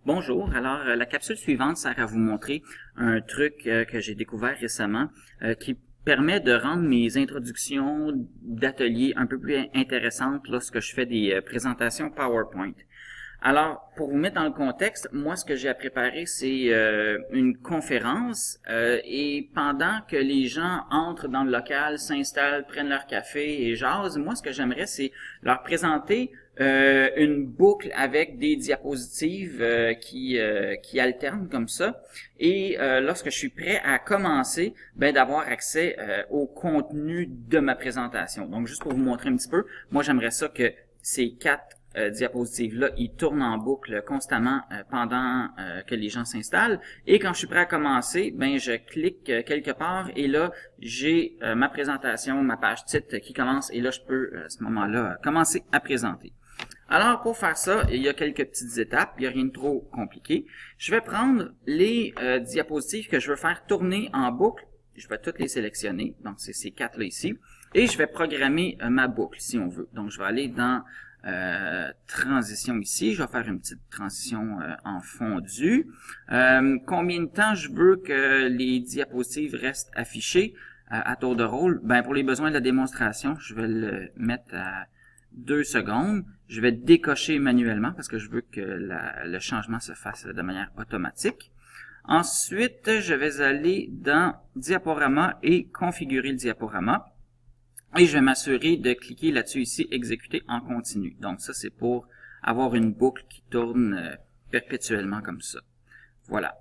Bonjour, alors la capsule suivante sert à vous montrer un truc que j'ai découvert récemment qui permet de rendre mes introductions d'atelier un peu plus intéressantes lorsque je fais des présentations PowerPoint. Alors, pour vous mettre dans le contexte, moi ce que j'ai à préparer c'est une conférence et pendant que les gens entrent dans le local, s'installent, prennent leur café et jasent, moi ce que j'aimerais c'est leur présenter une boucle avec des diapositives qui alternent comme ça. Et lorsque je suis prêt à commencer, ben d'avoir accès au contenu de ma présentation. Donc, juste pour vous montrer un petit peu, moi j'aimerais ça que ces quatre diapositives-là, ils tournent en boucle constamment pendant que les gens s'installent. Et quand je suis prêt à commencer, ben je clique quelque part et là, j'ai ma présentation, ma page titre qui commence et là, je peux à ce moment-là commencer à présenter. Alors, pour faire ça, il y a quelques petites étapes, il n'y a rien de trop compliqué. Je vais prendre les diapositives que je veux faire tourner en boucle. Je vais toutes les sélectionner, donc c'est ces quatre-là ici. Et je vais programmer ma boucle, si on veut. Donc, je vais aller dans transition ici. Je vais faire une petite transition en fondu. Combien de temps je veux que les diapositives restent affichées à tour de rôle? Ben, pour les besoins de la démonstration, je vais le mettre à 2 secondes. Je vais décocher manuellement parce que je veux que le changement se fasse de manière automatique. Ensuite, je vais aller dans Diaporama et configurer le diaporama. Et je vais m'assurer de cliquer là-dessus ici, exécuter en continu. Donc ça, c'est pour avoir une boucle qui tourne perpétuellement comme ça. Voilà.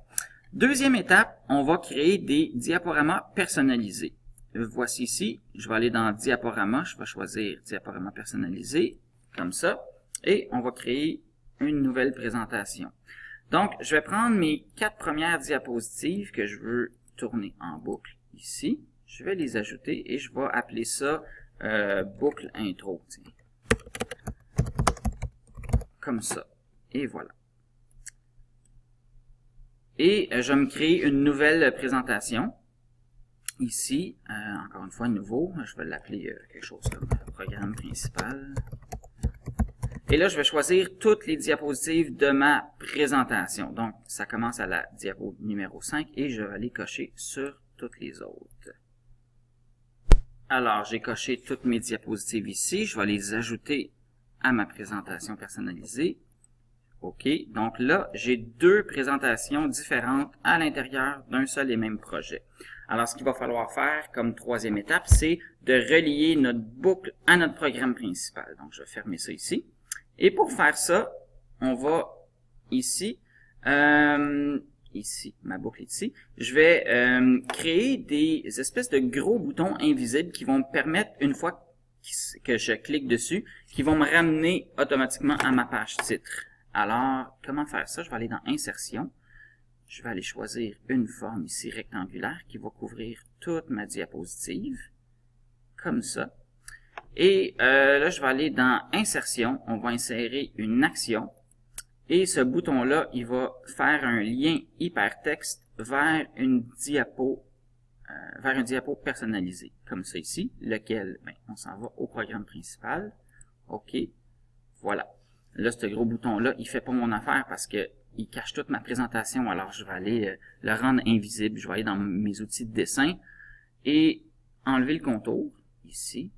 Deuxième étape, on va créer des diaporamas personnalisés. Voici ici, je vais aller dans Diaporama, je vais choisir Diaporama personnalisé, comme ça, et on va créer une nouvelle présentation. Donc, je vais prendre mes 4 premières diapositives que je veux tourner en boucle ici. Je vais les ajouter et je vais appeler ça boucle intro. Tiens. Comme ça. Et voilà. Et je vais me créer une nouvelle présentation. Ici, encore une fois, nouveau, je vais l'appeler quelque chose comme programme principal. Et là, je vais choisir toutes les diapositives de ma présentation. Donc, ça commence à la diapo numéro 5 et je vais aller cocher sur toutes les autres. Alors, j'ai coché toutes mes diapositives ici. Je vais les ajouter à ma présentation personnalisée. OK. Donc là, j'ai 2 présentations différentes à l'intérieur d'un seul et même projet. Alors, ce qu'il va falloir faire comme troisième étape, c'est de relier notre boucle à notre programme principal. Donc, je vais fermer ça ici. Et pour faire ça, on va ici, ma boucle est ici, je vais créer des espèces de gros boutons invisibles qui vont me permettre, une fois que je clique dessus, qui vont me ramener automatiquement à ma page titre. Alors, comment faire ça? Je vais aller dans Insertion. Je vais aller choisir une forme ici rectangulaire qui va couvrir toute ma diapositive, comme ça. Et là, je vais aller dans Insertion. On va insérer une action. Et ce bouton-là, il va faire un lien hypertexte vers un diapo personnalisé, comme ça ici, lequel, ben, on s'en va au programme principal. OK. Voilà. Là, ce gros bouton-là, il fait pas mon affaire parce que il cache toute ma présentation. Alors, je vais aller le rendre invisible. Je vais aller dans mes outils de dessin et enlever le contour, ici,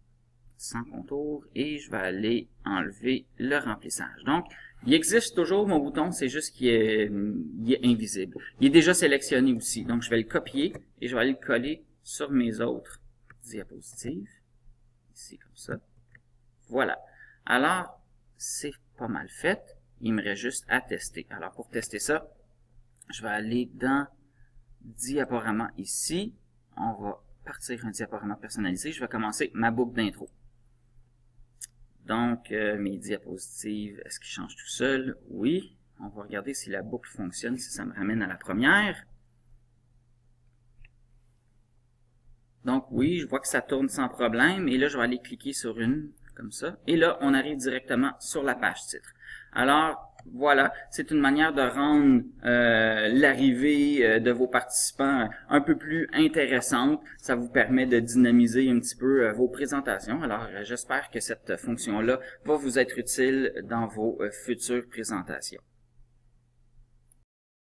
sans contour, et je vais aller enlever le remplissage. Donc, il existe toujours mon bouton, c'est juste qu'il est invisible. Il est déjà sélectionné aussi. Donc, je vais le copier et je vais aller le coller sur mes autres diapositives. Ici, comme ça. Voilà. Alors, c'est pas mal fait. Il me reste juste à tester. Alors, pour tester ça, je vais aller dans Diaporama ici. On va partir un diaporama personnalisé. Je vais commencer ma boucle d'intro. Donc, mes diapositives, est-ce qu'ils changent tout seul? Oui. On va regarder si la boucle fonctionne, si ça me ramène à la première. Donc, oui, je vois que ça tourne sans problème. Et là, je vais aller cliquer sur une, comme ça. Et là, on arrive directement sur la page titre. Alors, voilà, c'est une manière de rendre l'arrivée de vos participants un peu plus intéressante. Ça vous permet de dynamiser un petit peu vos présentations. Alors, j'espère que cette fonction-là va vous être utile dans vos futures présentations.